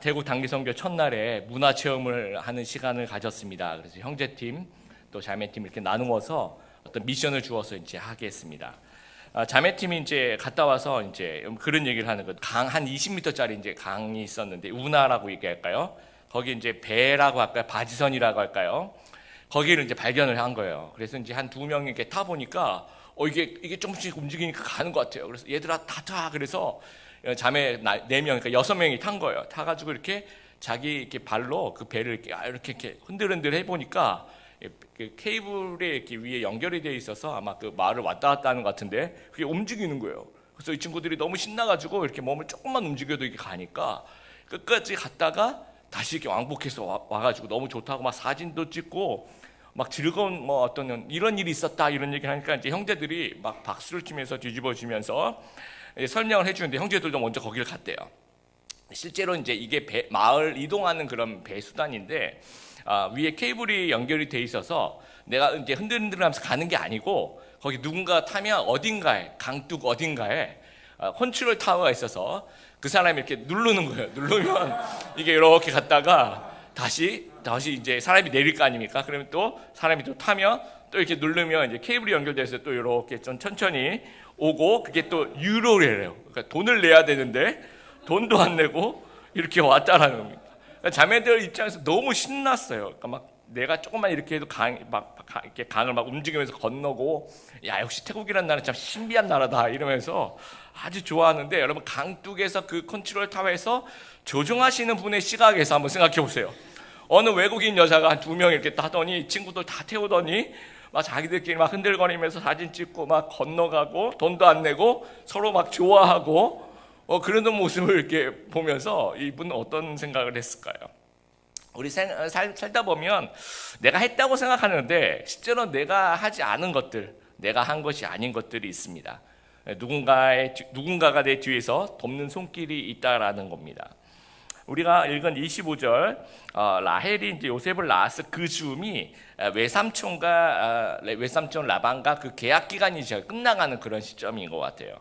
대구 단기선교 첫날에 문화체험을 하는 시간을 가졌습니다. 그래서 형제팀 또 자매팀 이렇게 나누어서 어떤 미션을 주어서 이제 하겠습니다. 자매팀이 이제 갔다 와서 이제 그런 얘기를 하는 거예요. 강 한 20m짜리 이제 강이 있었는데 운하라고 얘기할까요? 거기 이제 배라고 할까요? 바지선이라고 할까요? 거기를 이제 발견을 한 거예요. 그래서 이제 한 2명이 이렇게 타 보니까 이게 조금씩 움직이니까 가는 것 같아요. 그래서 얘들아 다 타. 그래서 자매 4명, 그러니까 6명이 탄 거예요. 타가지고 이렇게 자기 이렇게 발로 그 배를 이렇게 흔들흔들 해보니까 케이블에 이렇게 위에 연결이 되어 있어서 아마 그 마을을 왔다 갔다 하는 것 같은데 그게 움직이는 거예요. 그래서 이 친구들이 너무 신나가지고 이렇게 몸을 조금만 움직여도 이렇게 가니까 끝까지 갔다가 다시 이렇게 왕복해서 와가지고 너무 좋다고 막 사진도 찍고 막 즐거운 뭐 어떤 이런 일이 있었다 이런 얘기를 하니까 이제 형제들이 막 박수를 치면서 뒤집어지면서 설명을 해주는데 형제들도 먼저 거기를 갔대요. 실제로 이제 이게 마을 이동하는 그런 배 수단인데 위에 케이블이 연결이 돼 있어서 내가 이제 흔들흔들하면서 가는 게 아니고 거기 누군가 타면 어딘가에 강둑 어딘가에 컨트롤 타워가 있어서 그 사람이 이렇게 누르는 거예요. 누르면 이게 이렇게 갔다가 다시 이제 사람이 내릴 거 아닙니까? 그러면 또 사람이 또 타면 또 이렇게 누르면 이제 케이블이 연결돼서 또 이렇게 좀 천천히 오고 그게 또 유로래요. 그러니까 돈을 내야 되는데 돈도 안 내고 이렇게 왔다라는 겁니다. 그러니까 자매들 입장에서 너무 신났어요. 그러니까 막 내가 조금만 이렇게 해도 이렇게 강을 막 움직이면서 건너고 야 역시 태국이라는 나라는 참 신비한 나라다 이러면서 아주 좋아하는데 여러분 강둑에서 그 컨트롤 타워에서 조종하시는 분의 시각에서 한번 생각해 보세요. 어느 외국인 여자가 한 2명 이렇게 타더니 친구들 다 태우더니 막 자기들끼리 막 흔들거리면서 사진 찍고 막 건너가고 돈도 안 내고 서로 막 좋아하고 그러는 모습을 이렇게 보면서 이분은 어떤 생각을 했을까요? 우리 살다 보면 내가 했다고 생각하는데 실제로 내가 하지 않은 것들, 내가 한 것이 아닌 것들이 있습니다. 누군가가 내 뒤에서 돕는 손길이 있다라는 겁니다. 우리가 읽은 25절 라헬이 이제 요셉을 낳았을 그 즈음이 외삼촌 라반과 그 계약 기간이 이제 끝나가는 그런 시점인 것 같아요.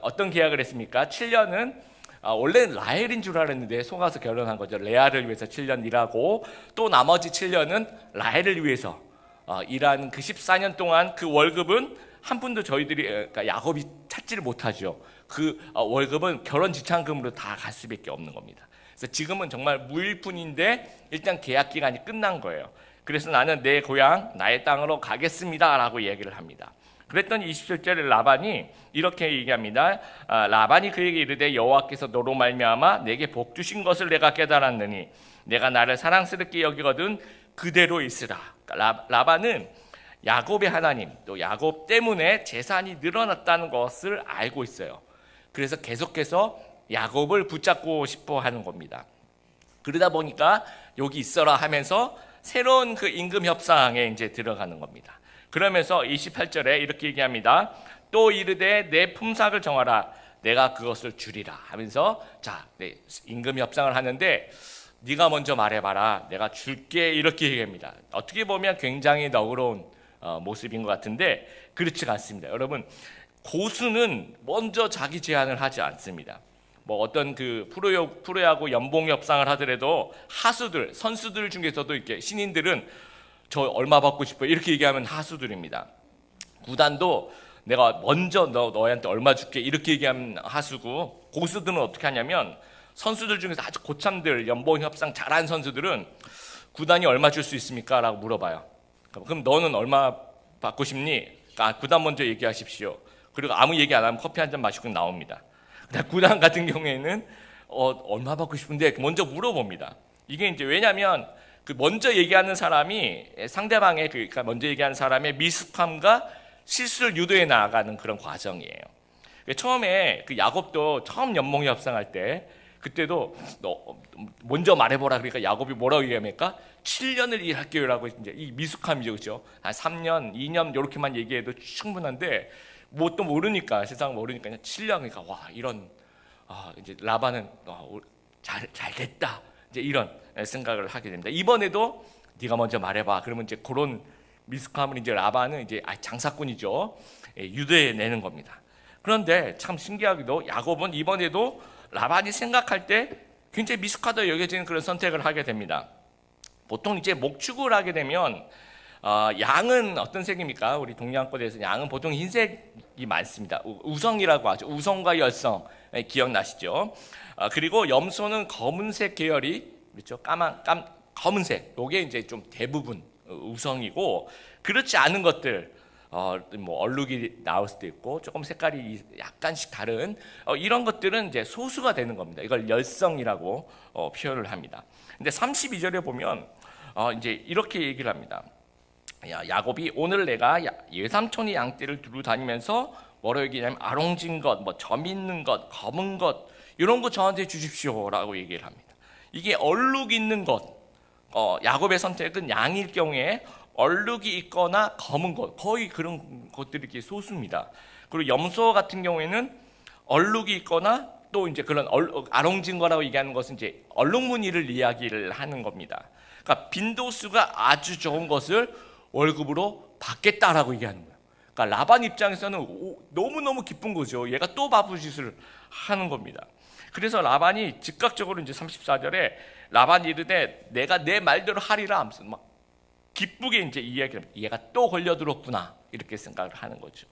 어떤 계약을 했습니까? 7년은 원래 라헬인 줄 알았는데 속아서 결혼한 거죠. 레아를 위해서 7년 일하고 또 나머지 7년은 라헬을 위해서 일하는 그 14년 동안 그 월급은 한 푼도 저희들이 그러니까 야곱이 찾지를 못하죠. 그 월급은 결혼 지참금으로 다 갈 수밖에 없는 겁니다. 그래서 지금은 정말 무일푼인데 일단 계약 기간이 끝난 거예요. 그래서 나는 내 고향 나의 땅으로 가겠습니다라고 얘기를 합니다. 그랬더니 27절에 라반이 이렇게 얘기합니다. 라반이 그에게 이르되 여호와께서 너로 말미암아 내게 복 주신 것을 내가 깨달았느니 내가 나를 사랑스럽게 여기거든 그대로 있으라. 라반은 야곱의 하나님 또 야곱 때문에 재산이 늘어났다는 것을 알고 있어요. 그래서 계속해서 야곱을 붙잡고 싶어 하는 겁니다. 그러다 보니까 여기 있어라 하면서 새로운 그 임금 협상에 이제 들어가는 겁니다. 그러면서 28절에 이렇게 얘기합니다. 또 이르되 내 품삯을 정하라 내가 그것을 주리라 하면서 임금 협상을 하는데 네가 먼저 말해봐라 내가 줄게 이렇게 얘기합니다. 어떻게 보면 굉장히 너그러운 모습인 것 같은데 그렇지가 않습니다. 여러분 고수는 먼저 자기 제안을 하지 않습니다. 뭐 어떤 그 프로야구 연봉 협상을 하더라도 하수들 선수들 중에서도 이렇게 신인들은 저 얼마 받고 싶어요 이렇게 얘기하면 하수들입니다. 구단도 내가 먼저 너한테 얼마 줄게 이렇게 얘기하면 하수고 고수들은 어떻게 하냐면 선수들 중에서 아주 고참들 연봉 협상 잘하는 선수들은 구단이 얼마 줄 수 있습니까? 라고 물어봐요. 그럼 너는 얼마 받고 싶니? 구단 먼저 얘기하십시오. 그리고 아무 얘기 안 하면 커피 한 잔 마시고 나옵니다. 구단 같은 경우에는 얼마 받고 싶은데 먼저 물어봅니다. 이게 이제 왜냐하면 그 먼저 얘기하는 사람이 상대방의 그러니까 먼저 얘기하는 사람의 미숙함과 실수를 유도해 나가는 그런 과정이에요. 처음에 그 야곱도 처음 연봉 협상할 때 그때도 너 먼저 말해보라 그러니까 야곱이 뭐라고 얘기합니까? 7년을 일할게요라고 이제 이 미숙함이죠, 그렇죠? 한 3년, 2년 이렇게만 얘기해도 충분한데. 뭐 또 모르니까 세상 모르니까 그냥 7년 그러니까 와 이런 이제 라반은 잘 됐다 이제 이런 생각을 하게 됩니다. 이번에도 네가 먼저 말해봐. 그러면 이제 그런 미숙함을 이제 라반은 이제 장사꾼이죠. 유도해내는 겁니다. 그런데 참 신기하게도 야곱은 이번에도 라반이 생각할 때 굉장히 미숙하다 여겨지는 그런 선택을 하게 됩니다. 보통 이제 목축을 하게 되면 양은 어떤 색입니까? 우리 동양권에서 양은 보통 흰색이 많습니다. 우성이라고 하죠. 우성과 열성 기억나시죠? 그리고 염소는 검은색 계열이 그렇죠. 검은색. 요게 이제 좀 대부분 우성이고, 그렇지 않은 것들 뭐 얼룩이 나올 수도 있고 조금 색깔이 약간씩 다른 이런 것들은 이제 소수가 되는 겁니다. 이걸 열성이라고 표현을 합니다. 근데 32절에 보면 이제 이렇게 얘기를 합니다. 야곱이 오늘 내가 외삼촌이 양떼를 두루 다니면서 뭐라고 얘기하냐면 아롱진 것, 뭐 점 있는 것, 검은 것 이런 거 저한테 주십시오라고 얘기를 합니다. 이게 얼룩 있는 것, 야곱의 선택은 양일 경우에 얼룩이 있거나 검은 것, 거의 그런 것들이 이렇게 소수입니다. 그리고 염소 같은 경우에는 얼룩이 있거나 또 이제 그런 아롱진 거라고 얘기하는 것은 이제 얼룩무늬를 이야기를 하는 겁니다. 그러니까 빈도수가 아주 좋은 것을 월급으로 받겠다라고 얘기하는 거예요. 그러니까 라반 입장에서는 너무너무 기쁜 거죠. 얘가 또 바보짓을 하는 겁니다. 그래서 라반이 즉각적으로 이제 34절에 라반이 이르되 내가 내 말대로 하리라 하면서 막 기쁘게 이제 이야기를 합니다. 얘가 또 걸려들었구나 이렇게 생각을 하는 거죠.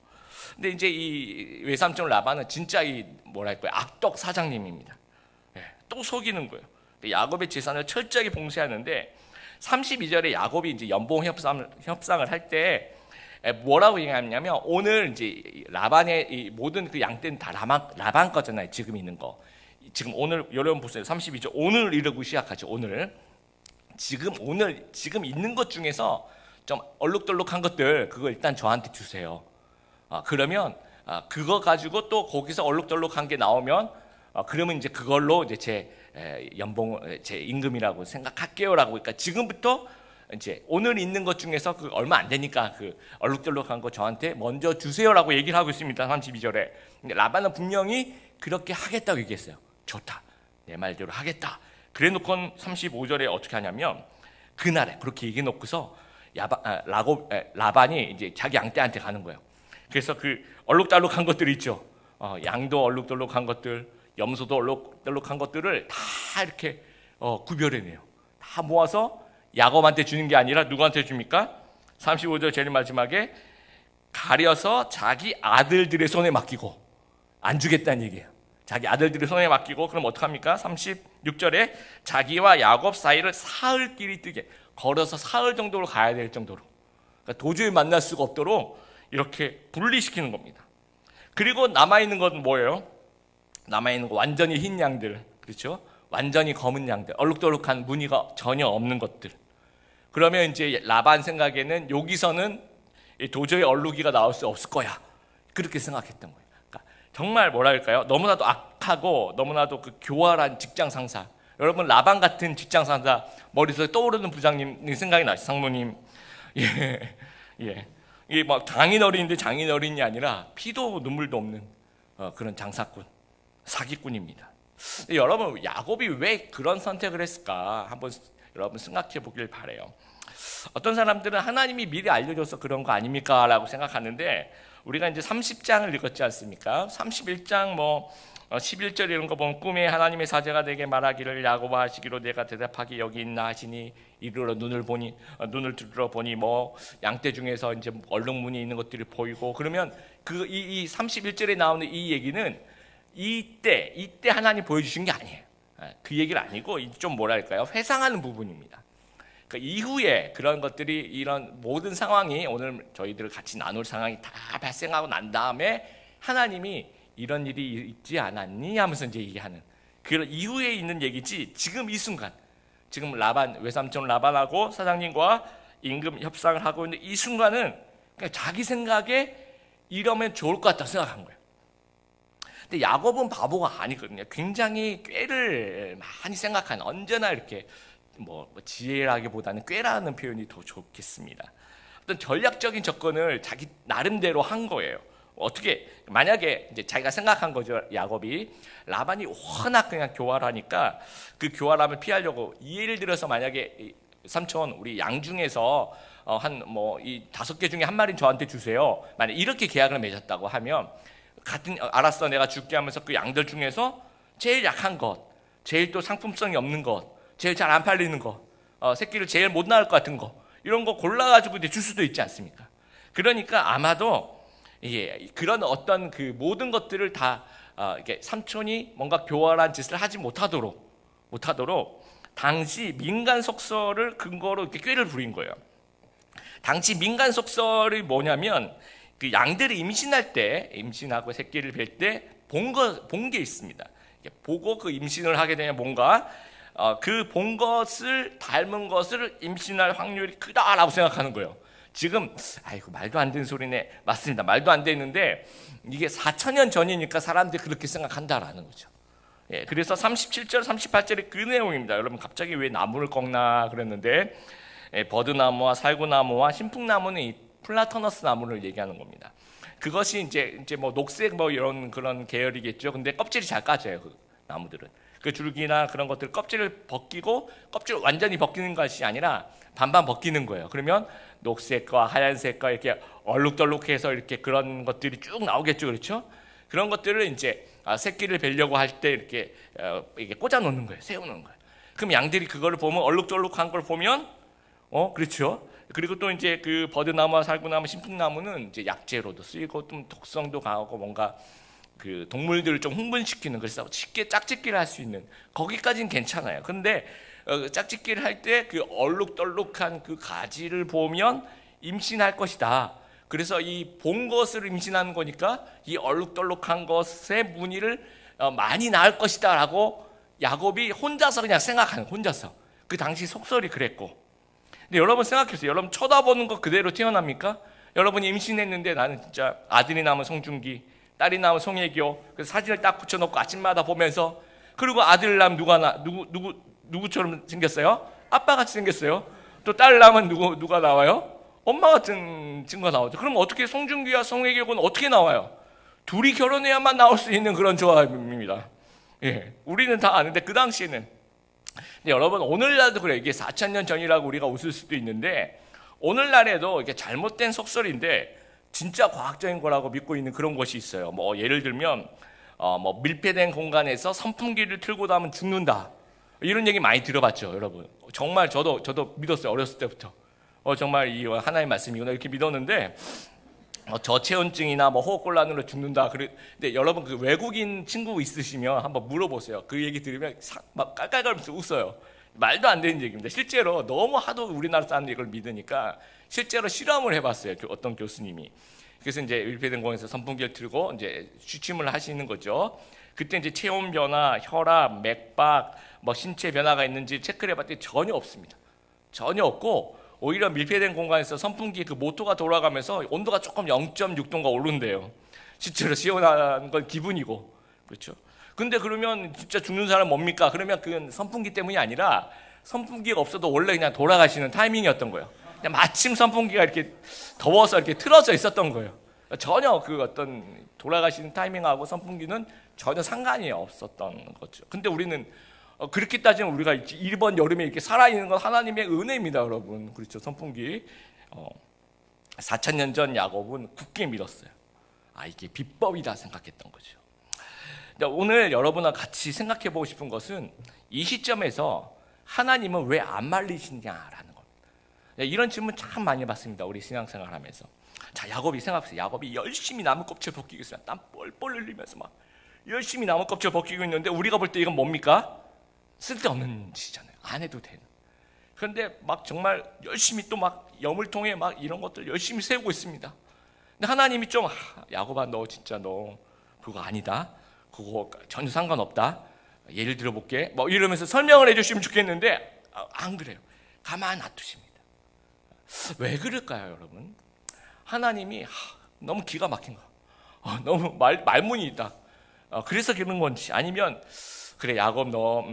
근데 이제 이 외삼촌 라반은 진짜 이 뭐랄까요 악덕 사장님입니다. 또 속이는 거예요. 야곱의 재산을 철저하게 봉쇄하는데 32절에 야곱이 이제 연봉 협상을 할 때 뭐라고 얘기하냐면 오늘 이제 라반의 이 모든 그 양떼는 다 라반 거잖아요. 지금 있는 거. 지금 오늘 여러분 보세요. 32절 오늘 이러고 시작하죠. 오늘 지금 있는 것 중에서 좀 얼룩덜룩한 것들 그거 일단 저한테 주세요. 그러면 그거 가지고 또 거기서 얼룩덜룩한 게 나오면 그러면 이제 그걸로 이제 제 연봉 제 임금이라고 생각할게요라고. 그러니까 지금부터 이제 오늘 있는 것 중에서 그 얼마 안 되니까 그 얼룩덜룩한 거 저한테 먼저 주세요라고 얘기를 하고 있습니다. 32절에. 근데 라반은 분명히 그렇게 하겠다고 얘기했어요. 좋다. 내 말대로 하겠다. 그래 놓고 35절에 어떻게 하냐면 그날에 그렇게 얘기해 놓고서 라반이 이제 자기 양떼한테 가는 거예요. 그래서 그 얼룩덜룩한 것들 있죠. 양도 얼룩덜룩한 것들, 염소도 얼룩덜룩한 것들을 다 이렇게 구별해내요. 다 모아서 야곱한테 주는 게 아니라 누구한테 줍니까? 35절 제일 마지막에 가려서 자기 아들들의 손에 맡기고 안 주겠다는 얘기예요. 자기 아들들의 손에 맡기고 그럼 어떡합니까? 36절에 자기와 야곱 사이를 사흘 길이 뜨게 걸어서 사흘 정도로 가야 될 정도로, 그러니까 도저히 만날 수가 없도록 이렇게 분리시키는 겁니다. 그리고 남아있는 건 뭐예요? 남아있는 거 완전히 흰 양들, 그렇죠? 완전히 검은 양들, 얼룩덜룩한 무늬가 전혀 없는 것들. 그러면 이제 라반 생각에는 여기서는 도저히 얼룩이가 나올 수 없을 거야, 그렇게 생각했던 거예요. 정말 뭐랄까요? 너무나도 악하고 너무나도 그 교활한 직장 상사. 여러분 라반 같은 직장 상사 머릿속에 떠오르는 부장님 생각이 나시죠? 상무님. 예. 이게 막 장인어른인데 장인어른이 아니라 피도 눈물도 없는 그런 장사꾼, 사기꾼입니다. 여러분 야곱이 왜 그런 선택을 했을까? 한번 여러분 생각해 보길 바래요. 어떤 사람들은 하나님이 미리 알려줘서 그런 거 아닙니까? 라고 생각하는데 우리가 이제 30장을 읽었지 않습니까? 31장 11절 이런 거 보면 꿈에 하나님의 사제가 내게 말하기를 야곱아 하시기로 내가 대답하기 여기 있나 하시니 이르러 눈을 들어 보니 뭐 양떼 중에서 이제 얼룩무늬 있는 것들이 보이고. 그러면 이 31절에 나오는 이 얘기는 이때 하나님 보여주신 게 아니에요. 그 얘기는 아니고 좀 뭐랄까요? 회상하는 부분입니다. 그 이후에 그런 것들이 이런 모든 상황이 오늘 저희들 같이 나눌 상황이 다 발생하고 난 다음에 하나님이 이런 일이 있지 않았니 하면서 이제 얘기하는 그런 이후에 있는 얘기지. 지금 이 순간, 지금 외삼촌 라반하고 사장님과 임금 협상을 하고 있는 이 순간은 그냥 자기 생각에 이러면 좋을 것 같다 생각한 거예요. 근데 야곱은 바보가 아니거든요. 굉장히 꾀를 많이 생각하는, 언제나 이렇게 뭐 지혜라기보다는 꾀라는 표현이 더 좋겠습니다. 어떤 전략적인 접근을 자기 나름대로 한 거예요. 어떻게 만약에 이제 자기가 생각한 거죠. 야곱이 라반이 워낙 그냥 교활하니까 그 교활함을 피하려고 예를 들어서 만약에 삼촌 우리 양 중에서 한 이 5개 중에 한 마리는 저한테 주세요. 만약 이렇게 계약을 맺었다고 하면 알았어 내가 줄게 하면서 그 양들 중에서 제일 약한 것 제일 또 상품성이 없는 것, 제일 잘 안 팔리는 것, 새끼를 제일 못 낳을 것 같은 거, 이런 거 골라가지고 이제 줄 수도 있지 않습니까? 그러니까 아마도 그런 어떤 그 모든 것들을 다 이게 삼촌이 뭔가 교활한 짓을 하지 못하도록 당시 민간 속설을 근거로 이렇게 꾀를 부린 거예요. 당시 민간 속설이 뭐냐면 그 양들이 임신하고 새끼를 뵐 때 본 게 있습니다. 보고 그 임신을 하게 되면 뭔가 그 본 것을 닮은 것을 임신할 확률이 크다라고 생각하는 거예요. 지금 아이고 말도 안 되는 소리네. 맞습니다. 말도 안 되는데 이게 4,000년 전이니까 사람들이 그렇게 생각한다라는 거죠. 그래서 37절, 38절이 그 내용입니다. 여러분 갑자기 왜 나무를 꺾나 그랬는데 버드나무와 살구나무와 신풍나무는 이 플라터너스 나무를 얘기하는 겁니다. 그것이 이제 뭐 녹색 뭐 이런 그런 계열이겠죠. 근데 껍질이 잘 까져요. 그 나무들은 그 줄기나 그런 것들 껍질을 벗기고 껍질 완전히 벗기는 것이 아니라 반반 벗기는 거예요. 그러면 녹색과 하얀색과 이렇게 얼룩덜룩해서 이렇게 그런 것들이 쭉 나오겠죠, 그렇죠? 그런 것들을 이제 새끼를 뵈려고 할 때 이렇게 꽂아 놓는 거예요, 세워 놓는 거예요. 그럼 양들이 그거를 보면 얼룩덜룩한 걸 보면 그렇죠. 그리고 또 이제 그 버드나무와 살구나무, 신풍나무는 이제 약재로도 쓰이고 좀 독성도 강하고 뭔가 그 동물들을 좀 흥분시키는, 그래서 쉽게 짝짓기를 할 수 있는 거기까지는 괜찮아요. 그런데 짝짓기를 할 때 그 얼룩덜룩한 그 가지를 보면 임신할 것이다. 그래서 이 본 것을 임신하는 거니까 이 얼룩덜룩한 것의 무늬를 많이 낳을 것이다라고 야곱이 혼자서 그냥 생각하는, 혼자서 그 당시 속설이 그랬고. 근데 여러분 생각해보세요. 여러분 쳐다보는 거 그대로 태어납니까? 여러분이 임신했는데 나는 진짜 아들이 나면 송중기, 딸이 나면 송혜교, 그래서 사진을 딱 붙여놓고 아침마다 보면서, 그리고 아들 나면 누구처럼 생겼어요? 아빠 같이 생겼어요. 또 딸 나면 누가 나와요? 엄마 같은 친구가 나오죠. 그럼 어떻게 송중기와 송혜교는 어떻게 나와요? 둘이 결혼해야만 나올 수 있는 그런 조합입니다. 우리는 다 아는데 그 당시에는. 근데 여러분 오늘날도 그래요. 이게 4,000년 전이라고 우리가 웃을 수도 있는데 오늘날에도 이게 잘못된 속설인데 진짜 과학적인 거라고 믿고 있는 그런 것이 있어요. 뭐 예를 들면 뭐 밀폐된 공간에서 선풍기를 틀고 나면 죽는다. 이런 얘기 많이 들어봤죠, 여러분. 정말 저도 믿었어요, 어렸을 때부터. 정말 이 하나님의 말씀이구나 이렇게 믿었는데 저체온증이나 뭐 호흡곤란으로 죽는다. 근데 여러분 그 외국인 친구 있으시면 한번 물어보세요. 그 얘기 들으면 막 깔깔거리면서 웃어요. 말도 안 되는 얘기입니다. 실제로 너무 하도 우리나라 사람들이 이걸 믿으니까 실제로 실험을 해봤어요. 어떤 교수님이. 그래서 이제 밀폐된 공간에서 선풍기를 틀고 이제 취침을 하시는 거죠. 그때 이제 체온 변화, 혈압, 맥박, 뭐 신체 변화가 있는지 체크를 해봤더니 전혀 없습니다. 전혀 없고 오히려 밀폐된 공간에서 선풍기 그 모터가 돌아가면서 온도가 조금 0.6도가 오른대요. 실제로 시원한 건 기분이고, 그렇죠? 근데 그러면 진짜 죽는 사람 뭡니까? 그러면 그건 선풍기 때문이 아니라 선풍기가 없어도 원래 그냥 돌아가시는 타이밍이었던 거예요. 그냥 마침 선풍기가 이렇게 더워서 이렇게 틀어져 있었던 거예요. 전혀 그 어떤 돌아가시는 타이밍하고 선풍기는 전혀 상관이 없었던 거죠. 근데 우리는 그렇게 따지면 우리가 이번 여름에 이렇게 살아있는 건 하나님의 은혜입니다, 여러분. 그렇죠? 선풍기. 4,000년 전 야곱은 굳게 믿었어요. 이게 비법이다 생각했던 거죠. 오늘 여러분과 같이 생각해 보고 싶은 것은 이 시점에서 하나님은 왜 안 말리시냐라는 겁니다. 이런 질문 참 많이 받습니다, 우리 신앙생활 하면서. 자, 야곱이 생각해보세요. 야곱이 열심히 나무 껍질 벗기고 있어요. 땀 뻘뻘 흘리면서 막 열심히 나무 껍질 벗기고 있는데 우리가 볼 때 이건 뭡니까? 쓸데없는 짓이잖아요. 안 해도 되는. 그런데 막 정말 열심히 또 막 여물통에 막 이런 것들 열심히 세우고 있습니다. 근데 하나님이 좀 야곱아 너 진짜 너 그거 아니다. 그거 전혀 상관없다. 예를 들어볼게. 뭐 이러면서 설명을 해주시면 좋겠는데 안 그래요. 가만 놔두십니다. 왜 그럴까요, 여러분? 하나님이 너무 기가 막힌 거. 너무 말문이 있다. 그래서 그런 건지 아니면 그래 야곱 너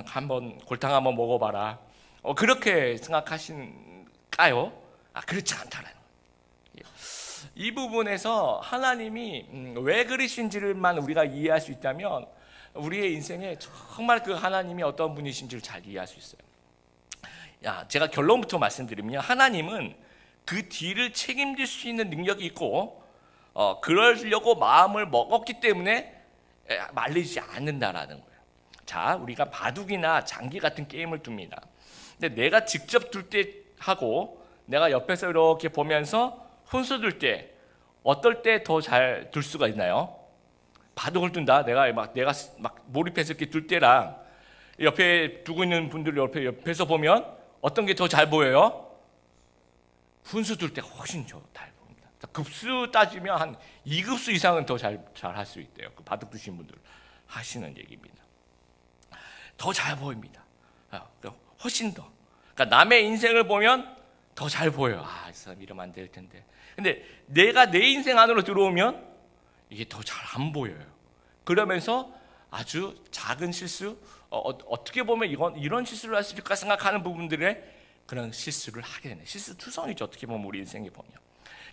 한번 골탕 한번 먹어봐라. 그렇게 생각하신가요? 그렇지 않다라는 거예요. 이 부분에서 하나님이 왜 그러신지를만 우리가 이해할 수 있다면 우리의 인생에 정말 그 하나님이 어떤 분이신지를 잘 이해할 수 있어요. 제가 결론부터 말씀드리면 하나님은 그 뒤를 책임질 수 있는 능력이 있고 그러려고 마음을 먹었기 때문에 말리지 않는다라는 거예요. 자, 우리가 바둑이나 장기 같은 게임을 둡니다. 근데 내가 직접 둘 때 하고 내가 옆에서 이렇게 보면서 혼수 둘 때 어떨 때 더 잘 둘 수가 있나요? 바둑을 둔다. 내가 막 몰입해서 이렇게 둘 때랑 옆에 두고 있는 분들 옆에서 보면 어떤 게 더 잘 보여요? 훈수 둘 때 훨씬 잘 보입니다. 급수 따지면 한 2급수 이상은 더 잘 할 수 있대요. 그 바둑 두신 분들 하시는 얘기입니다. 더 잘 보입니다. 훨씬 더. 그러니까 남의 인생을 보면 더 잘 보여요. 이 사람 이러면 안 될 텐데. 근데 내가 내 인생 안으로 들어오면 이게 더 잘 안 보여요. 그러면서 아주 작은 실수, 어떻게 보면 이런 실수를 할 수 있을까 생각하는 부분들에 그런 실수를 하게 되네. 실수투성이죠. 어떻게 보면 우리 인생에 보면.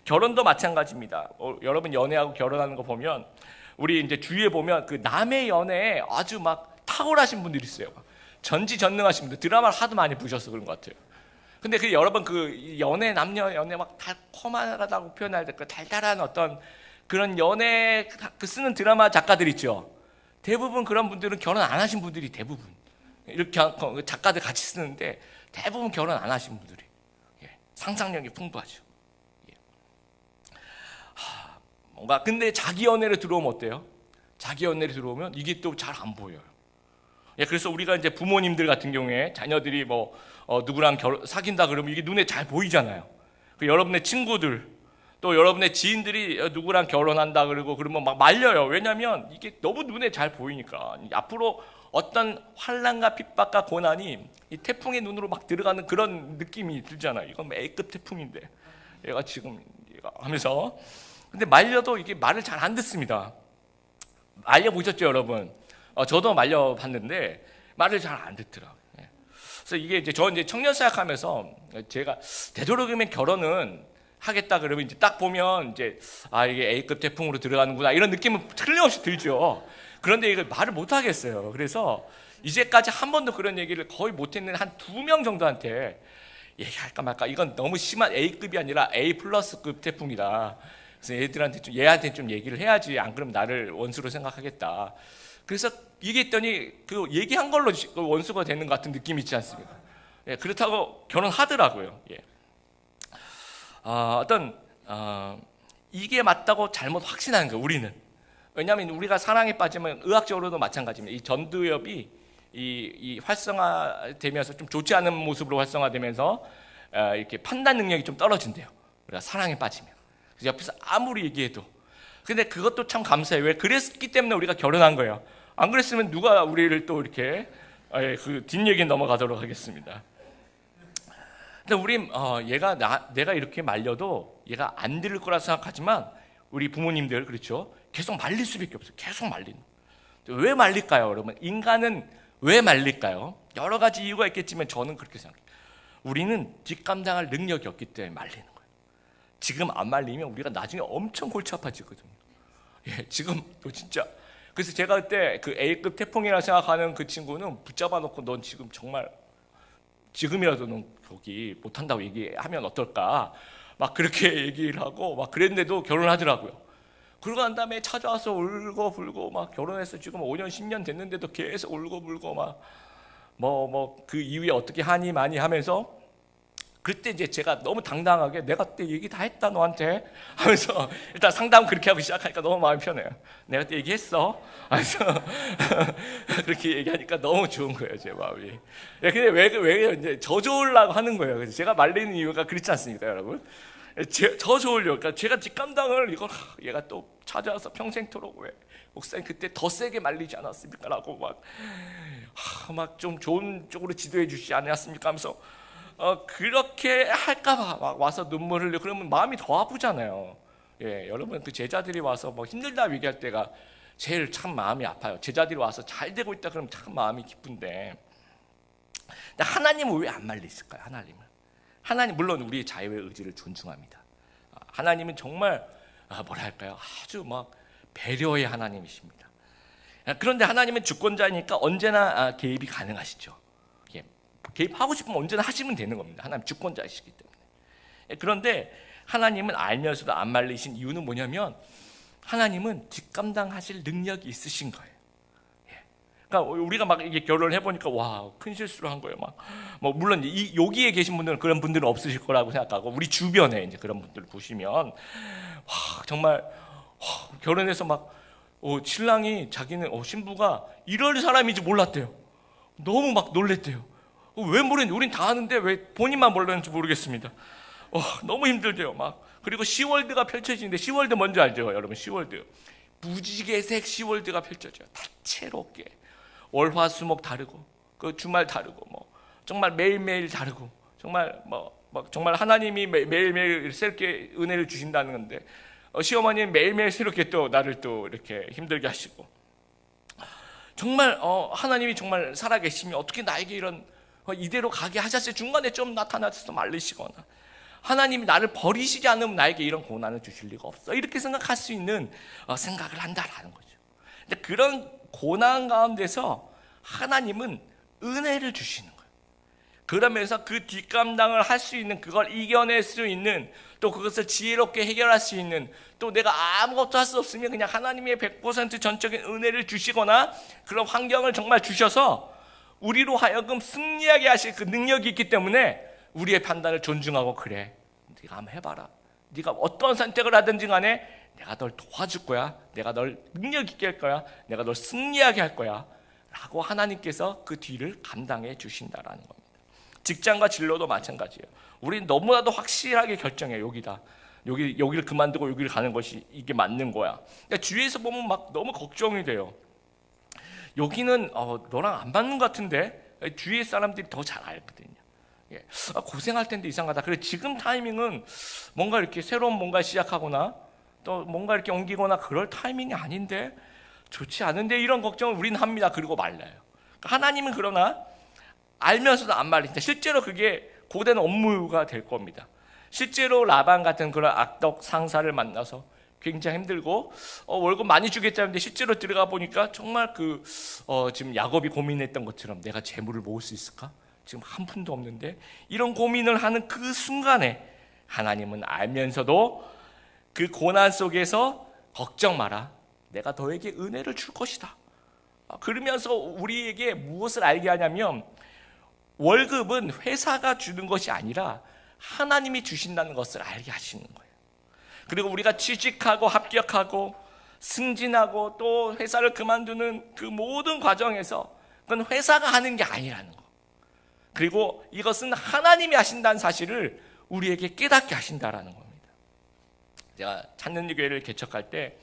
결혼도 마찬가지입니다. 여러분 연애하고 결혼하는 거 보면 우리 이제 주위에 보면 그 남의 연애에 아주 막 탁월하신 분들이 있어요. 전지전능하신 분들, 드라마를 하도 많이 보셔서 그런 것 같아요. 근데 그 여러분 그 남녀 연애 막 달콤하다고 표현해야 될까, 달달한 어떤 그런 연애 그 쓰는 드라마 작가들 있죠. 대부분 그런 분들은 결혼 안 하신 분들이 대부분 이렇게 작가들 같이 쓰는데 대부분 결혼 안 하신 분들이 상상력이 풍부하죠. 뭔가 근데 자기 연애를 들어오면 어때요? 자기 연애를 들어오면 이게 또 잘 안 보여요. 그래서 우리가 이제 부모님들 같은 경우에 자녀들이 누구랑 사귄다 그러면 이게 눈에 잘 보이잖아요. 여러분의 친구들 또 여러분의 지인들이 누구랑 결혼한다 그러면 막 말려요. 왜냐하면 이게 너무 눈에 잘 보이니까. 앞으로 어떤 환난과 핍박과 고난이 이 태풍의 눈으로 막 들어가는 그런 느낌이 들잖아요. 이건 A급 태풍인데 얘가 지금 하면서 근데 말려도 이게 말을 잘 안 듣습니다. 말려보셨죠 여러분? 저도 말려봤는데 말을 잘 안 듣더라고요. 그래서 이게 저 청년 사역하면서 제가 되도록이면 결혼은 하겠다 그러면 이제 딱 보면 이게 A급 태풍으로 들어가는구나 이런 느낌은 틀림없이 들죠. 그런데 이걸 말을 못 하겠어요. 그래서 이제까지 한 번도 그런 얘기를 거의 못했는 한 2명 정도한테 얘기할까 말까. 이건 너무 심한 A급이 아니라 A 플러스급 태풍이다. 그래서 얘한테 좀 얘기를 해야지. 안 그러면 나를 원수로 생각하겠다. 그래서 얘기했더니 그 얘기한 걸로 원수가 되는 것 같은 느낌이 있지 않습니까? 그렇다고 결혼하더라고요. 이게 맞다고 잘못 확신하는 거예요. 우리는. 왜냐하면 우리가 사랑에 빠지면 의학적으로도 마찬가지입니다. 이 전두엽이 이 활성화되면서 좀 좋지 않은 모습으로 활성화되면서 이렇게 판단 능력이 좀 떨어진대요. 우리가 사랑에 빠지면. 그래서 옆에서 아무리 얘기해도. 근데 그것도 참 감사해요. 왜? 그랬기 때문에 우리가 결혼한 거예요. 안 그랬으면 누가 우리를 또 이렇게 그 뒷얘기 넘어가도록 하겠습니다. 근데 우리 내가 이렇게 말려도 얘가 안 들을 거라 생각하지만 우리 부모님들 그렇죠? 계속 말릴 수밖에 없어요. 계속 말리는. 왜 말릴까요, 여러분? 인간은 왜 말릴까요? 여러 가지 이유가 있겠지만 저는 그렇게 생각해요. 우리는 뒷감당할 능력이 없기 때문에 말리는 거예요. 지금 안 말리면 우리가 나중에 엄청 골치 아파지거든요. 지금 진짜. 그래서 제가 그때 그 A급 태풍이라 생각하는 그 친구는 붙잡아 놓고 넌 지금 정말 지금이라도 넌 거기 못한다고 얘기하면 어떨까? 막 그렇게 얘기를 하고 막 그랬는데도 결혼하더라고요. 그러고 난 다음에 찾아와서 울고 불고 막 결혼해서 지금 5년 10년 됐는데도 계속 울고 불고 막 그 이후에 어떻게 하니 많이 하면서 그때 이제 제가 너무 당당하게 내가 그때 얘기 다 했다 너한테 하면서 일단 상담 그렇게 하고 시작하니까 너무 마음이 편해요. 내가 그때 얘기했어. 그래서 그렇게 얘기하니까 너무 좋은 거예요, 제 마음이. 근데 왜 이제 저 좋으려고 하는 거예요. 그래서 제가 말리는 이유가 그렇지 않습니까, 여러분? 저 좋으려고. 그러니까 제가 뒷감당을 이걸 얘가 또 찾아와서 평생토록 왜 목사님 그때 더 세게 말리지 않았습니까? 라고 막 좀 좋은 쪽으로 지도해 주시지 않았습니까? 하면서 그렇게 할까봐 막 와서 눈물 흘려. 그러면 마음이 더 아프잖아요. 여러분 그 제자들이 와서 뭐 힘들다 얘기할 때가 제일 참 마음이 아파요. 제자들이 와서 잘 되고 있다 그러면 참 마음이 기쁜데. 근데 하나님은 왜 안 말리실까요? 하나님 물론 우리의 자유의 의지를 존중합니다. 하나님은 정말 뭐랄까요? 아주 막 배려의 하나님이십니다. 그런데 하나님은 주권자니까 언제나 개입이 가능하시죠. 개입하고 싶으면 언제나 하시면 되는 겁니다. 하나님 주권자이시기 때문에. 그런데 하나님은 알면서도 안 말리신 이유는 뭐냐면 하나님은 뒷감당하실 능력이 있으신 거예요. 그러니까 우리가 막 이게 결혼을 해보니까 와, 큰 실수를 한 거예요. 뭐 물론 여기에 계신 분들은 그런 분들은 없으실 거라고 생각하고 우리 주변에 이제 그런 분들을 보시면 와, 정말 결혼해서 막 신랑이 자기는 신부가 이럴 사람인지 몰랐대요. 너무 막 놀랬대요. 왜 모르는지 우린 다 아는데 왜 본인만 몰랐는지 모르겠습니다. 너무 힘들대요. 막 그리고 시월드가 펼쳐지는데 시월드 뭔지 알죠, 여러분? 시월드 무지개색 시월드가 펼쳐져요. 다채롭게 월화수목 다르고 그 주말 다르고 뭐 정말 매일매일 다르고 정말 정말 하나님이 매일매일 새롭게 은혜를 주신다는 건데 시어머니는 매일매일 새롭게 또 나를 또 이렇게 힘들게 하시고 정말 하나님이 정말 살아계시면 어떻게 나에게 이런 이대로 가게 하셨어요. 중간에 좀 나타나서 말리시거나 하나님이 나를 버리시지 않으면 나에게 이런 고난을 주실 리가 없어, 이렇게 생각할 수 있는 생각을 한다라는 거죠. 근데 그런 고난 가운데서 하나님은 은혜를 주시는 거예요. 그러면서 그 뒷감당을 할 수 있는, 그걸 이겨낼 수 있는, 또 그것을 지혜롭게 해결할 수 있는, 또 내가 아무것도 할 수 없으면 그냥 하나님의 100% 전적인 은혜를 주시거나 그런 환경을 정말 주셔서 우리로 하여금 승리하게 하실 그 능력이 있기 때문에 우리의 판단을 존중하고, 그래, 네가 한번 해봐라, 네가 어떤 선택을 하든지 간에 내가 널 도와줄 거야, 내가 널 능력 있게 할 거야, 내가 널 승리하게 할 거야 라고 하나님께서 그 뒤를 감당해 주신다라는 겁니다. 직장과 진로도 마찬가지예요. 우리는 너무나도 확실하게 결정해, 여기를 그만두고 여기를 가는 것이 이게 맞는 거야. 그러니까 주위에서 보면 막 너무 걱정이 돼요. 여기는 너랑 안 맞는 것 같은데, 주위의 사람들이 더 잘 알거든요. 예. 고생할 텐데 이상하다. 그래, 지금 타이밍은 뭔가 이렇게 새로운 뭔가 시작하거나 또 뭔가 이렇게 옮기거나 그럴 타이밍이 아닌데, 좋지 않은데, 이런 걱정을 우리는 합니다. 그리고 말라요. 그러니까 하나님은 그러나 알면서도 안 말린다. 실제로 그게 고된 업무가 될 겁니다. 실제로 라반 같은 그런 악덕 상사를 만나서 굉장히 힘들고 월급 많이 주겠다는데 실제로 들어가 보니까 정말 지금 야곱이 고민했던 것처럼 내가 재물을 모을 수 있을까? 지금 한 푼도 없는데, 이런 고민을 하는 그 순간에 하나님은 알면서도 그 고난 속에서 걱정 마라, 내가 너에게 은혜를 줄 것이다. 그러면서 우리에게 무엇을 알게 하냐면, 월급은 회사가 주는 것이 아니라 하나님이 주신다는 것을 알게 하시는 거예요. 그리고 우리가 취직하고 합격하고 승진하고 또 회사를 그만두는 그 모든 과정에서 그건 회사가 하는 게 아니라는 거. 그리고 이것은 하나님이 하신다는 사실을 우리에게 깨닫게 하신다라는 겁니다. 제가 찾는 교회를 개척할 때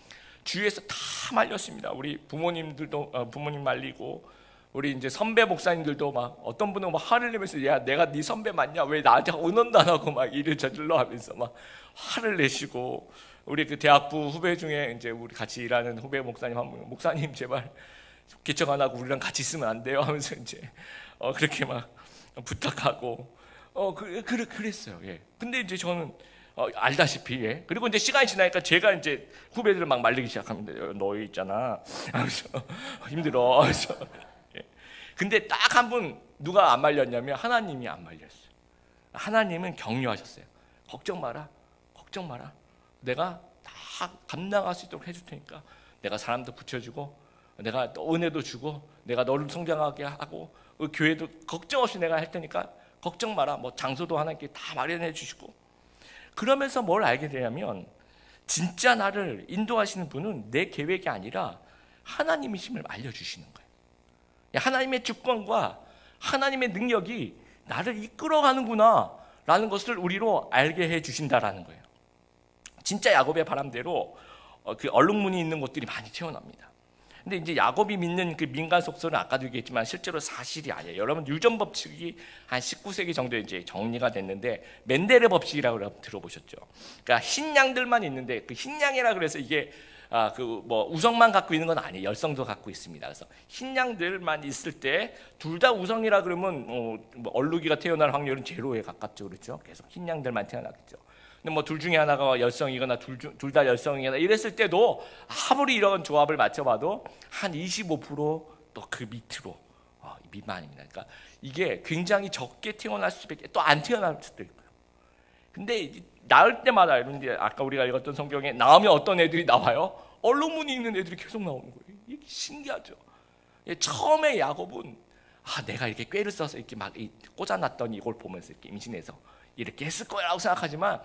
주위에서 다 말렸습니다. 우리 부모님들도 부모님 말리고, 우리 이제 선배 목사님들도 막 어떤 분은 막 화를 내면서, 야, 내가 네 선배 맞냐? 왜 나한테 의논도 안 하고 막 일을 저질러 하면서 막 화를 내시고, 우리 그 대학부 후배 중에 이제 우리 같이 일하는 후배 목사님 한 분, 목사님 제발 개척 안 하고 우리랑 같이 있으면 안 돼요 하면서 이제 그렇게 막 부탁하고 그랬어요. 예. 근데 이제 저는 알다시피, 예. 그리고 이제 시간이 지나니까 제가 이제 후배들을 막 말리기 시작합니다. 너희 있잖아, 하면서 힘들어, 하면서. 예. 근데 딱 한 분 누가 안 말렸냐면 하나님이 안 말렸어요. 하나님은 격려하셨어요. 걱정 마라, 걱정 마라. 내가 다 감당할 수 있도록 해줄 테니까, 내가 사람도 붙여주고, 내가 또 은혜도 주고, 내가 너를 성장하게 하고, 교회도 걱정 없이 내가 할 테니까 걱정 마라. 뭐 장소도 하나님께 다 마련해 주시고. 그러면서 뭘 알게 되냐면, 진짜 나를 인도하시는 분은 내 계획이 아니라 하나님이심을 알려주시는 거예요. 하나님의 주권과 하나님의 능력이 나를 이끌어가는구나 라는 것을 우리로 알게 해주신다라는 거예요. 진짜 야곱의 바람대로 그 얼룩무늬 있는 곳들이 많이 태어납니다. 근데 이제 야곱이 믿는 그 민간 속설은 아까도 얘기했지만 실제로 사실이 아니에요. 여러분, 유전 법칙이 한 19세기 정도에 이제 정리가 됐는데, 멘델의 법칙이라고 들어보셨죠? 그러니까 흰 양들만 있는데, 그 흰 양이라 그래서 이게 우성만 갖고 있는 건 아니에요. 열성도 갖고 있습니다. 그래서 흰 양들만 있을 때 둘 다 우성이라 그러면 얼룩이가 태어날 확률은 제로에 가깝죠, 그렇죠? 계속 흰 양들만 태어나겠죠. 근데 뭐 둘 중에 하나가 열성이거나 둘 다 열성이거나 이랬을 때도 아무리 이런 조합을 맞춰봐도 한 25% 또 그 밑으로 미만입니다. 그러니까 이게 굉장히 적게 태어날 수밖에, 또 안 태어날 수도 있고요. 근데 낳을 때마다, 여러분들 아까 우리가 읽었던 성경에 나오면 어떤 애들이 나와요? 얼룩무늬 있는 애들이 계속 나오는 거예요. 이게 신기하죠. 처음에 야곱은 내가 이렇게 꾀를 써서 이렇게 막 꽂아놨더니 이걸 보면서 이렇게 임신해서 이렇게 했을 거라고 생각하지만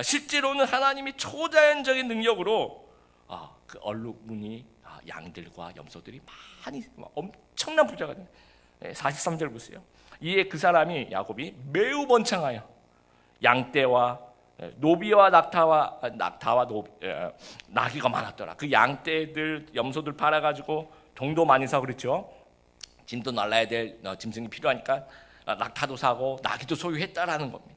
실제로는 하나님이 초자연적인 능력으로 그 얼룩무늬 양들과 염소들이 많이 엄청난 부자가 돼요. 43절 보세요. 이에 그 사람이 야곱이 매우 번창하여 양떼와 노비와 낙타와 나귀가 많았더라. 그 양떼들 염소들 팔아가지고 돈도 많이 사고 그랬죠. 짐도 날라야 될 짐승이 필요하니까 낙타도 사고 나귀도 소유했다라는 겁니다.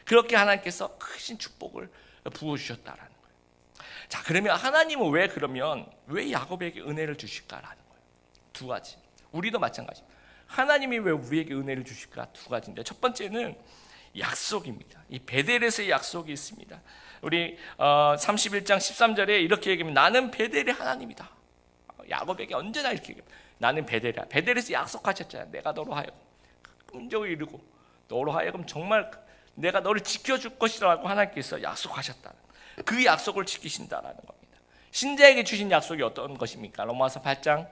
그렇게 하나님께서 크신 축복을 부어주셨다라는 거예요. 자, 그러면 하나님은 왜 야곱에게 은혜를 주실까라는 거예요. 두 가지. 우리도 마찬가지입니다. 하나님이 왜 우리에게 은혜를 주실까? 두 가지인데, 첫 번째는 약속입니다. 이 베델에서의 약속이 있습니다. 우리 31장 13절에 이렇게 얘기합니다. 나는 베델의 하나님이다. 야곱에게 언제나 이렇게 얘기합니다. 나는 베델이야. 베델에서 약속하셨잖아요. 내가 너로 하여금 긍정을 이루고 너로 하여금 정말 내가 너를 지켜줄 것이라고 하나님께서 약속하셨다. 그 약속을 지키신다라는 겁니다. 신자에게 주신 약속이 어떤 것입니까? 로마서 8장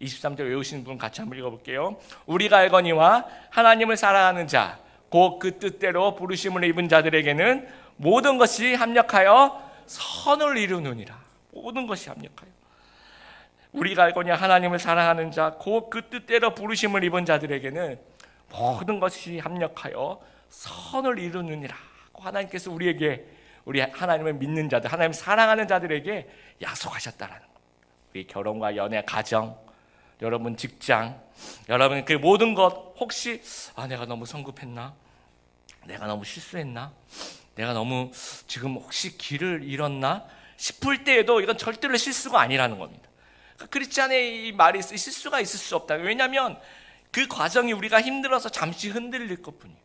23절 외우시는 분 같이 한번 읽어볼게요. 우리가 알거니와 하나님을 사랑하는 자 곧 그 뜻대로 부르심을 입은 자들에게는 모든 것이 합력하여 선을 이루느니라. 모든 것이 합력하여. 우리가 알거니와 하나님을 사랑하는 자 곧 그 뜻대로 부르심을 입은 자들에게는 모든 것이 합력하여 선을 이루느니라. 하나님께서 우리 하나님을 믿는 자들, 하나님을 사랑하는 자들에게 약속하셨다라는 것. 우리 결혼과 연애, 가정, 여러분 직장, 여러분 그 모든 것 혹시 내가 너무 성급했나? 내가 너무 실수했나? 내가 너무 지금 혹시 길을 잃었나? 싶을 때에도 이건 절대로 실수가 아니라는 겁니다. 크리스찬의 이 말이 실수가 있을 수 없다. 왜냐하면 그 과정이 우리가 힘들어서 잠시 흔들릴 것뿐이에요.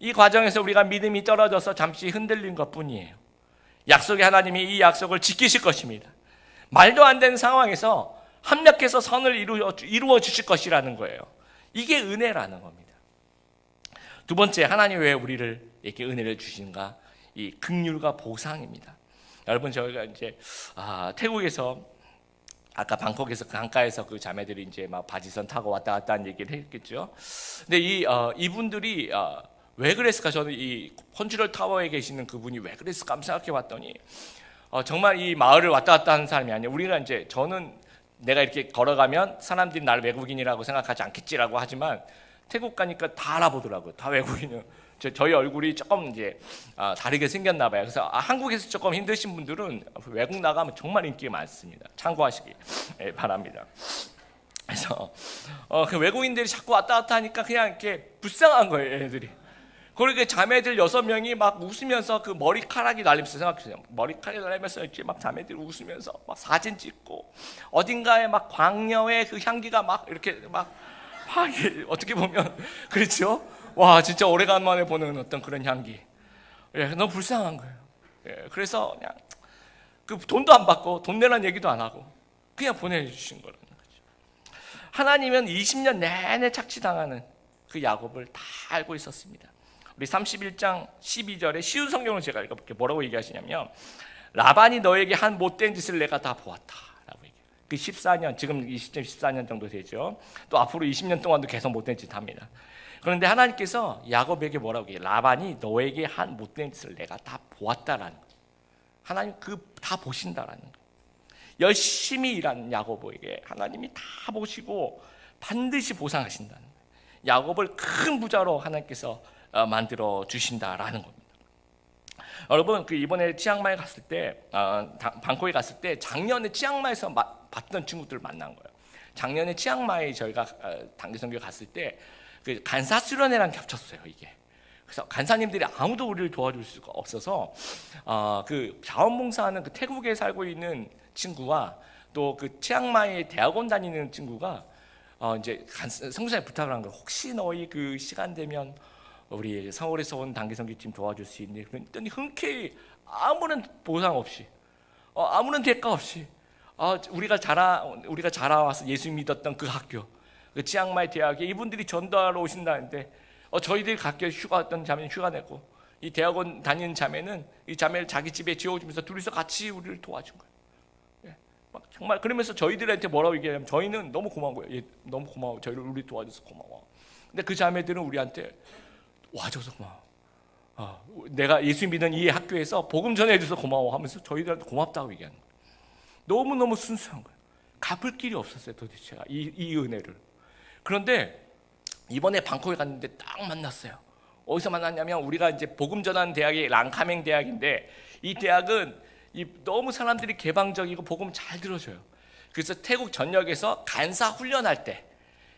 이 과정에서 우리가 믿음이 떨어져서 잠시 흔들린 것뿐이에요. 약속의 하나님이 이 약속을 지키실 것입니다. 말도 안 되는 상황에서 합력해서 선을 이루어 주실 것이라는 거예요. 이게 은혜라는 겁니다. 두 번째, 하나님 왜 우리를 이렇게 은혜를 주신가? 이 긍휼과 보상입니다. 여러분, 저희가 이제 태국에서 아까 방콕에서 강가에서 그 자매들이 이제 막 바지선 타고 왔다 갔다 하는 얘기를 했겠죠. 근데 이분들이 왜 그랬을까? 저는 이 펀츄럴 타워에 계시는 그분이 왜 그랬을까 한번 생각해 봤더니 정말 이 마을을 왔다 갔다 하는 사람이 아니에요. 우리가 이제 저는 내가 이렇게 걸어가면 사람들이 나를 외국인이라고 생각하지 않겠지라고 하지만 태국 가니까 다 알아보더라고요. 다 외국인이요. 저희 얼굴이 조금 이제 다르게 생겼나 봐요. 그래서 한국에서 조금 힘드신 분들은 외국 나가면 정말 인기가 많습니다. 참고하시기 바랍니다. 그래서 그 외국인들이 자꾸 왔다 갔다 하니까 그냥 이렇게 불쌍한 거예요, 애들이. 그러니까 자매들 6명이 막 웃으면서 그 머리카락이 날리면서 생각해요. 머리카락이 날리면서 이렇게 막 자매들이 웃으면서 막 사진 찍고 어딘가에 막 광야의 그 향기가 막 이렇게 막 어떻게 보면 그렇죠? 와, 진짜 오래간만에 보는 어떤 그런 향기. 너무 불쌍한 거예요. 그래서 그냥 그 돈도 안 받고 돈 내라는 얘기도 안 하고 그냥 보내주신 거라는 거죠. 하나님은 20년 내내 착취당하는 그 야곱을 다 알고 있었습니다. 우리 31장 12절에 쉬운 성경을 제가 읽어볼게요. 뭐라고 얘기하시냐면 라반이 너에게 한 못된 짓을 내가 다 보았다. 그 14년, 지금 이 시점 14년 정도 되죠. 또 앞으로 20년 동안도 계속 못된 짓 합니다. 그런데 하나님께서 야곱에게 뭐라고 해요? 라반이 너에게 한 못된 짓을 내가 다 보았다라는 거예요. 하나님 다 보신다라는 거예요. 열심히 일하는 야곱에게 하나님이 다 보시고 반드시 보상하신다는 거예요. 야곱을 큰 부자로 하나님께서 만들어 주신다라는 겁니다. 여러분, 그 이번에 치앙마이 갔을 때, 방콕에 갔을 때 작년에 치앙마이에서 봤던 친구들을 만난 거예요. 작년에 치앙마이 저희가 단기선교 갔을 때 그 간사 수련회랑 겹쳤어요, 이게. 그래서 간사님들이 아무도 우리를 도와줄 수가 없어서 그 자원봉사하는 그 태국에 살고 있는 친구와 또 그 치앙마이 대학원 다니는 친구가 이제 성수에 부탁을 한 거예요. 혹시 너희 그 시간 되면 우리 서울에서 온 단기선교팀 도와줄 수 있니? 그랬더니 흔쾌히 아무런 보상 없이, 아무런 대가 없이, 우리가 자라와서 예수 믿었던 그 학교, 그 치앙마이 대학에 이분들이 전도하러 오신다는데, 저희들이 각각 어떤 자매는 휴가 내고, 이 대학원 다니는 자매는 이 자매를 자기 집에 지어주면서 둘이서 같이 우리를 도와준 거예요. 막 정말 그러면서 저희들한테 뭐라고 얘기하냐면 저희는 너무 고마운 거예요. 너무 고마워. 저희를 우리 도와줘서 고마워. 근데 그 자매들은 우리한테 와줘서 고마워. 내가 예수 믿는 이 학교에서 복음 전해줘서 고마워 하면서 저희들한테 고맙다고 얘기하는 거예요. 너무너무 순수한 거예요. 갚을 길이 없었어요 도대체 이 은혜를. 그런데 이번에 방콕에 갔는데 딱 만났어요. 어디서 만났냐면 우리가 이제 복음 전하는 대학이 랑카맹 대학인데 이 대학은 너무 사람들이 개방적이고 복음 잘 들어줘요. 그래서 태국 전역에서 간사 훈련할 때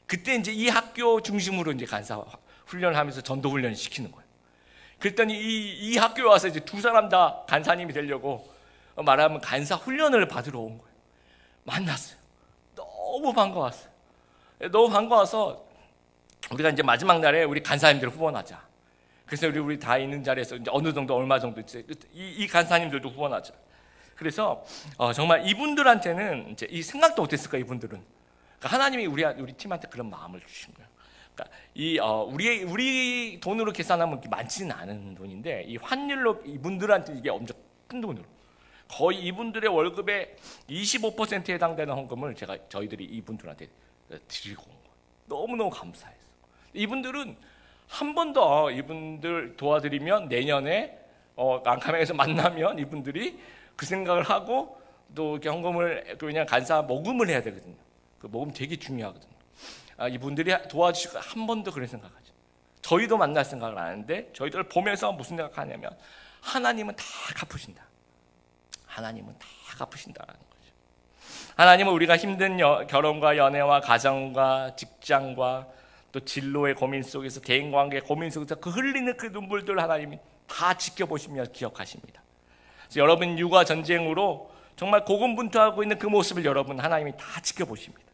그때 이제 이 학교 중심으로 이제 간사 훈련을 하면서 전도 훈련을 시키는 거예요. 그랬더니 이 학교에 와서 이제 두 사람 다 간사님이 되려고 말하면 간사 훈련을 받으러 온 거예요. 만났어요. 너무 반가웠어요. 너무 반가워서 우리가 이제 마지막 날에 우리 간사님들 후원하자. 그래서 우리 다 있는 자리에서 이제 어느 정도 얼마 정도 이 간사님들도 후원하자. 그래서 정말 이분들한테는 이제 이 생각도 못했을까 이분들은. 그러니까 하나님이 우리 팀한테 그런 마음을 주신 거예요. 그러니까 우리 돈으로 계산하면 많지는 않은 돈인데 이 환율로 이분들한테 이게 엄청 큰 돈으로 거의 이분들의 월급의 25%에 해당되는 헌금을 저희들이 이분들한테 드리고 온 거예요. 너무너무 감사해서 이분들은 한 번 더 이분들 도와드리면 내년에 랑카맹에서 만나면 이분들이 그 생각을 하고 또 이렇게 헌금을 그냥 간사 모금을 해야 되거든요. 그 모금 되게 중요하거든요. 이분들이 도와주시고 한 번 더 그런 생각하죠. 저희도 만날 생각을 안 하는데 저희들 보면서 무슨 생각하냐면 하나님은 다 갚으신다. 하나님은 다 갚으신다라는 거죠. 하나님은 우리가 힘든 결혼과 연애와 가정과 직장과 또 진로의 고민 속에서 대인관계의 고민 속에서 그 흘리는 그 눈물들 하나님이 다 지켜보시며 기억하십니다. 그래서 여러분 육아 전쟁으로 정말 고군분투하고 있는 그 모습을 여러분 하나님이 다 지켜보십니다.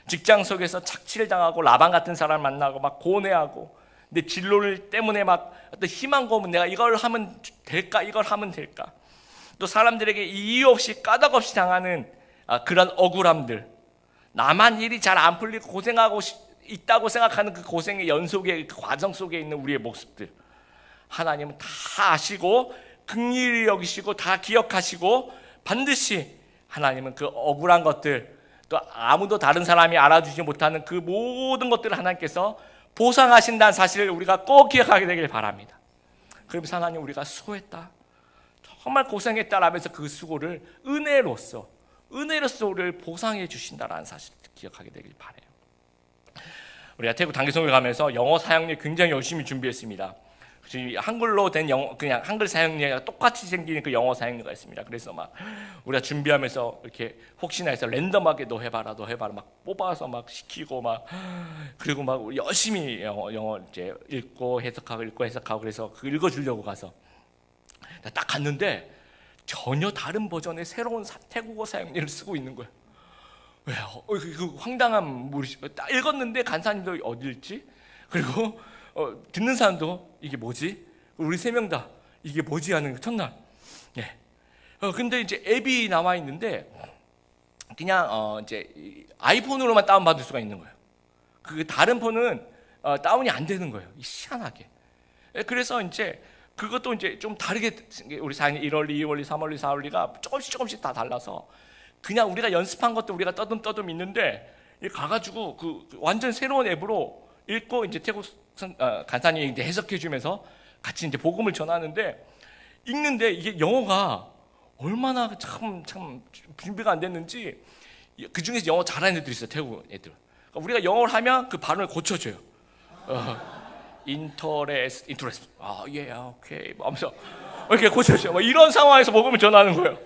직장 속에서 착취를 당하고 라반 같은 사람을 만나고 막 고뇌하고 내 진로를 때문에 막 어떤 희망 고문 내가 이걸 하면 될까 이걸 하면 될까 또 사람들에게 이유 없이 까닭 없이 당하는 그런 억울함들 나만 일이 잘 안 풀리고 고생하고 있다고 생각하는 그 고생의 연속의 그 과정 속에 있는 우리의 모습들 하나님은 다 아시고 긍휼히 여기시고 다 기억하시고 반드시 하나님은 그 억울한 것들 또 아무도 다른 사람이 알아주지 못하는 그 모든 것들을 하나님께서 보상하신다는 사실을 우리가 꼭 기억하게 되길 바랍니다. 그러면서 하나님 우리가 수고했다 정말 고생했다라면서 그 수고를 은혜로서 우리를 보상해 주신다라는 사실을 기억하게 되길 바라요. 우리가 태국 단기성을 가면서 영어 사용리 굉장히 열심히 준비했습니다. 한글로 된 그냥 한글 사용리가 똑같이 생긴 그 영어 사용리가 있습니다. 그래서 막 우리가 준비하면서 이렇게 혹시나 해서 랜덤하게 너 해봐라 막 뽑아서 막 시키고 막 그리고 막 열심히 영어 이제 읽고 해석하고 그래서 그 읽어주려고 가서 딱 갔는데 전혀 다른 버전의 새로운 태국어 사용리를 쓰고 있는 거예요. 왜요? 그 황당한 무리 딱 읽었는데 간사님도 어디 읽지? 그리고 듣는 사람도 이게 뭐지? 우리 세 명 다 이게 뭐지 하는 첫날. 예. 근데 이제 앱이 나와 있는데 그냥 이제 아이폰으로만 다운 받을 수가 있는 거예요. 그 다른 폰은 다운이 안 되는 거예요. 희한하게. 그래서 이제 그것도 이제 좀 다르게 우리 1월, 2월, 3월, 4월리가 조금씩 다 달라서 그냥 우리가 연습한 것도 우리가 떠듬 있는데 가가지고 그 완전 새로운 앱으로 읽고 이제 태국 간사님이 이제 해석해 주면서 같이 이제 복음을 전하는데 읽는데 이게 영어가 얼마나 참 준비가 안 됐는지 그 중에서 영어 잘하는 애들이 있어요. 태국 애들. 그러니까 우리가 영어를 하면 그 발음을 고쳐줘요. 인터레스트 예 오케이 하면서 이렇게 고쳐줘요. 뭐 이런 상황에서 복음을 전하는 거예요.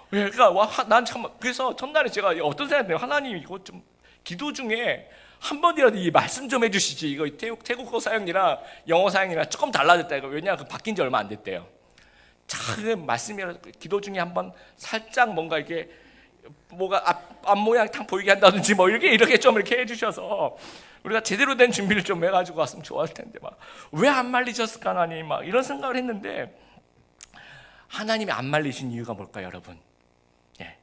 그러니까 난 참 그래서 첫날에 제가 어떤 생각이에요. 하나님 이거 좀 기도 중에 한 번이라도 이 말씀 좀 해주시지. 이거 태국어 사용이랑 영어 사용이랑 조금 달라졌다 이거. 왜냐 그 바뀐 지 얼마 안 됐대요. 참 말씀이라 기도 중에 한번 살짝 뭔가 이렇게 뭐가 앞 모양 탕 보이게 한다든지 뭐 이렇게 좀 이렇게 해주셔서 우리가 제대로 된 준비를 좀 해가지고 왔으면 좋았을 텐데 막 왜 안 말리셨을까 하나님 막 이런 생각을 했는데 하나님이 안 말리신 이유가 뭘까요, 여러분? 예,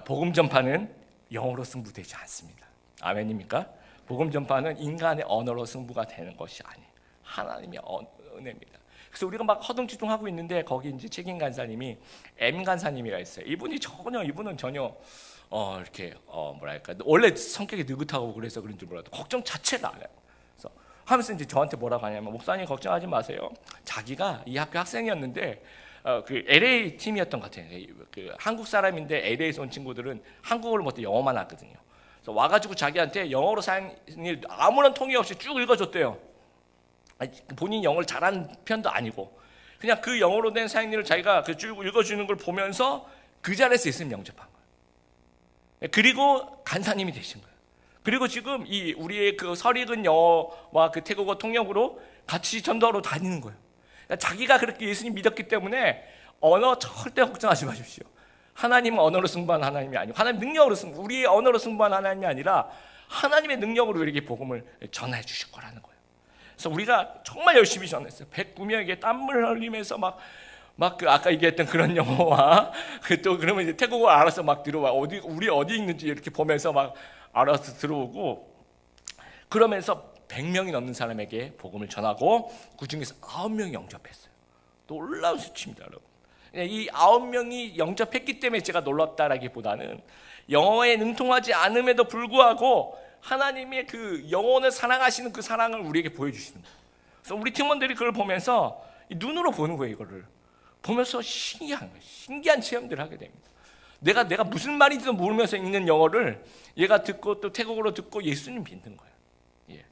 복음 전파는 영어로 승부되지 않습니다. 아멘입니까? 복음 전파는 인간의 언어로 승부가 되는 것이 아니에요. 하나님의 은혜입니다. 그래서 우리가 막 허둥지둥하고 있는데 거기 이제 책임 간사님이 M 간사님이라 있어요. 이분은 전혀 이렇게 뭐랄까 원래 성격이 느긋하고 그래서 그런 줄 몰라도 걱정 자체가 안 해요. 그래서 하면서 이제 저한테 뭐라고 하냐면 목사님 걱정하지 마세요. 자기가 이 학교 학생이었는데 그 LA 팀이었던 것 같아요. 그 한국 사람인데 LA에서 온 친구들은 한국어를 못해 영어만 하거든요. 그래서 와가지고 자기한테 영어로 사인을 아무런 통역 없이 쭉 읽어줬대요. 본인이 영어를 잘하는 편도 아니고 그냥 그 영어로 된 사인을 자기가 쭉 읽어주는 걸 보면서 그 자리에서 있으면 영접한 거예요. 그리고 간사님이 되신 거예요. 그리고 지금 이 우리의 그 설익은 영어와 그 태국어 통역으로 같이 전도하러 다니는 거예요. 그러니까 자기가 그렇게 예수님 믿었기 때문에 언어 절대 걱정하지 마십시오. 하나님은 언어로 승부하는 하나님이 아니고 하나님 능력으로 우리의 언어로 승부하는 하나님이 아니라 하나님의 능력으로 우리에게 복음을 전해 주실 거라는 거예요. 그래서 우리가 정말 열심히 전했어요. 109명에게 땀을 흘리면서 막 그 아까 얘기했던 그런 영어와 또 그러면 이제 태국어 알아서 막 들어와 우리 어디 있는지 이렇게 보면서 막 알아서 들어오고 그러면서 100명이 넘는 사람에게 복음을 전하고 그 중에서 9명이 영접했어요. 놀라운 수치입니다, 여러분. 이 9명이 영접했기 때문에 제가 놀랍다라기보다는 영어에 능통하지 않음에도 불구하고 하나님의 그 영혼을 사랑하시는 그 사랑을 우리에게 보여주시는 거예요. 그래서 우리 팀원들이 그걸 보면서 눈으로 보는 거예요. 이거를 보면서 신기한 체험들을 하게 됩니다. 내가 무슨 말인지도 모르면서 읽는 영어를 얘가 듣고 또 태국어로 듣고 예수님 믿는 거예요. 예.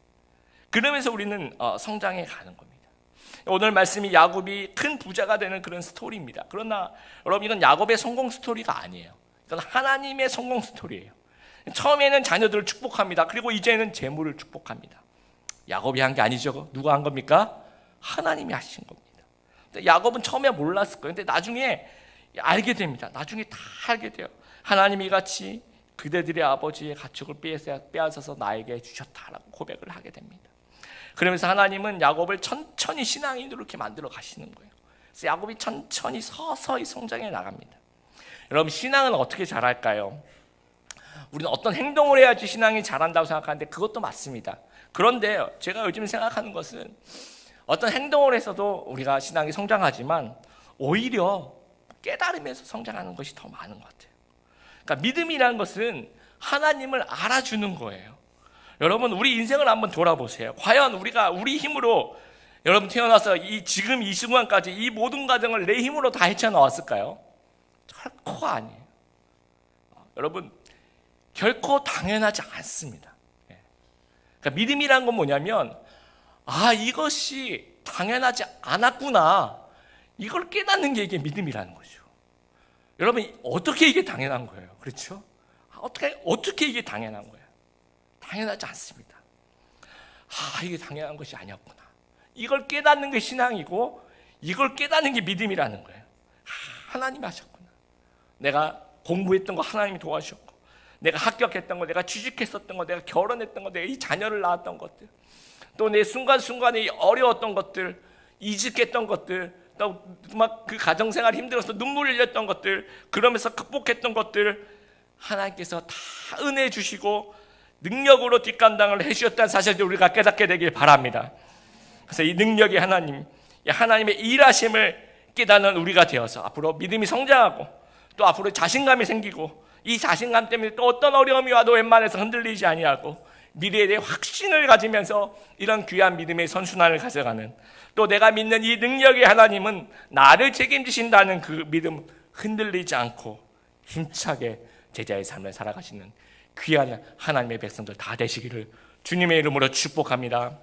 그러면서 우리는 성장해 가는 겁니다. 오늘 말씀이 야곱이 큰 부자가 되는 그런 스토리입니다. 그러나 여러분 이건 야곱의 성공 스토리가 아니에요. 이건 하나님의 성공 스토리예요. 처음에는 자녀들을 축복합니다. 그리고 이제는 재물을 축복합니다. 야곱이 한 게 아니죠. 누가 한 겁니까? 하나님이 하신 겁니다. 야곱은 처음에 몰랐을 거예요. 근데 나중에 알게 됩니다. 나중에 다 알게 돼요. 하나님이 이같이 그대들의 아버지의 가축을 빼앗아서 나에게 주셨다라고 고백을 하게 됩니다. 그러면서 하나님은 야곱을 천천히 신앙인으로 이렇게 만들어 가시는 거예요. 그래서 야곱이 천천히 서서히 성장해 나갑니다. 여러분 신앙은 어떻게 자랄까요? 우리는 어떤 행동을 해야지 신앙이 자란다고 생각하는데 그것도 맞습니다. 그런데 제가 요즘 생각하는 것은 어떤 행동을 해서도 우리가 신앙이 성장하지만 오히려 깨달으면서 성장하는 것이 더 많은 것 같아요. 그러니까 믿음이라는 것은 하나님을 알아주는 거예요. 여러분 우리 인생을 한번 돌아보세요. 과연 우리가 우리 힘으로 여러분 태어나서 지금 이 순간까지 이 모든 과정을 내 힘으로 다 헤쳐나왔을까요? 결코 아니에요. 여러분 결코 당연하지 않습니다. 그러니까 믿음이라는 건 뭐냐면 이것이 당연하지 않았구나. 이걸 깨닫는 게 이게 믿음이라는 거죠. 여러분 어떻게 이게 당연한 거예요? 그렇죠? 어떻게 이게 당연한 거예요? 당연하지 않습니다. 이게 당연한 것이 아니었구나. 이걸 깨닫는 게 신앙이고 이걸 깨닫는 게 믿음이라는 거예요. 하나님이 하셨구나. 내가 공부했던 거 하나님이 도와주셨고 내가 합격했던 거, 내가 취직했었던 거, 내가 결혼했던 거, 내가 이 자녀를 낳았던 것들, 또 내 순간순간에 어려웠던 것들, 이직했던 것들, 또 막 그 가정생활 힘들어서 눈물 흘렸던 것들, 그러면서 극복했던 것들 하나님께서 다 은혜 주시고 능력으로 뒷감당을 해주셨다는 사실을 우리가 깨닫게 되길 바랍니다. 그래서 이 능력이 하나님의 일하심을 깨닫는 우리가 되어서 앞으로 믿음이 성장하고 또 앞으로 자신감이 생기고 이 자신감 때문에 또 어떤 어려움이 와도 웬만해서 흔들리지 아니하고 미래에 대해 확신을 가지면서 이런 귀한 믿음의 선순환을 가져가는 또 내가 믿는 이 능력의 하나님은 나를 책임지신다는 그 믿음 흔들리지 않고 힘차게 제자의 삶을 살아가시는 귀한 하나님의 백성들 다 되시기를 주님의 이름으로 축복합니다.